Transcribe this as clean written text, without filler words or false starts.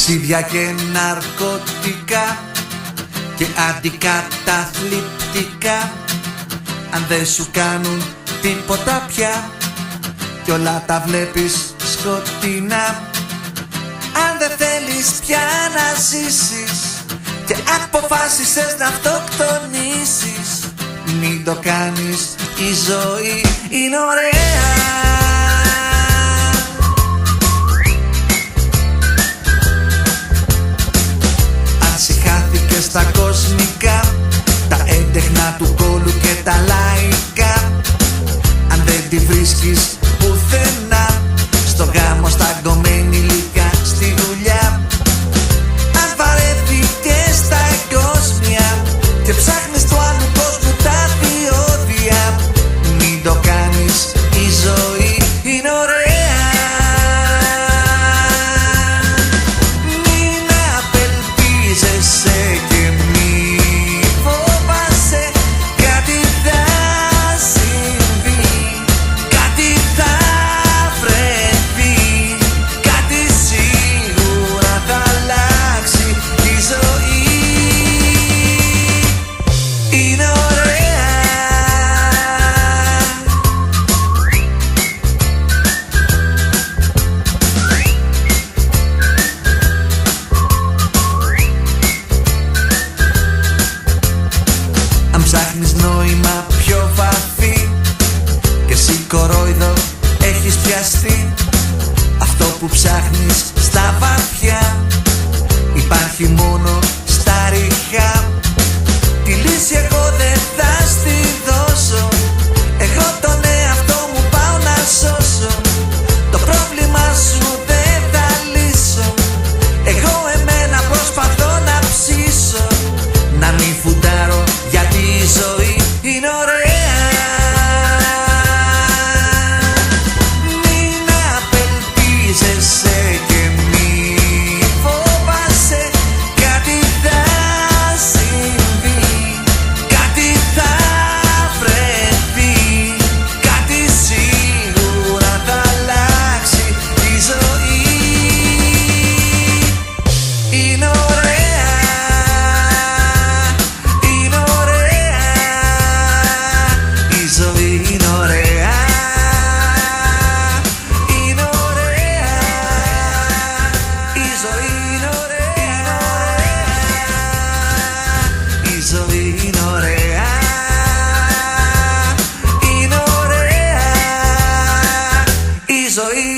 ταξίδια και ναρκωτικά και αντικαταθλιπτικά. Αν δεν σου κάνουν τίποτα πια κι όλα τα βλέπεις σκοτεινά. Αν δεν θέλεις πια να ζήσεις και αποφάσισες να αυτοκτονήσεις, μην το κάνεις, η ζωή είναι ωραία. Αν συχάθηκες στα κοσμικά, τα έντεχνα του κόλου και τα λαϊκά, αν δεν τη βρίσκεις πουθενά, στο γάμο, στα γκωμένη λύκα, στη δουλειά, αν βαρέθηκες στα εγκόσμια και ψάχνεις του άλλου κόσμου τα διόδια, μην το κάνεις, η ζωή είναι ωραία. Μην απελπίζεσαι και μη φοβάσαι, κάτι θα συμβεί, κάτι θα βρεθεί, κάτι σίγουρα θα αλλάξει, η ζωή είναι ωραία. Αν ψάχνεις νόημα πιο βαθύ και εσύ κορόιδο έχεις πιαστεί, αυτό που ψάχνεις στα βαθιά υπάρχει μόνο στα ριχά. Τη λύση εγώ δεν θα στη δώσω, εγώ τον εαυτό μου πάω να σώσω. Το πρόβλημα σου δεν θα λύσω, εγώ εμένα προσπαθώ να ψήσω. Να μην φουντάρω γιατί η ζωή είναι ωραία. Μην απελπίζεσαι και μη φοβάσαι, κάτι θα συμβεί, κάτι θα βρεθεί, κάτι σίγουρα θα αλλάξει, η ζωή είναι ωραία. Είναι ωραία, η ζωή είναι ωραία. Είναι ωραία, η ζωή είναι ωραία. Η ζωή είναι ωραία. Είναι ωραία, η ζωή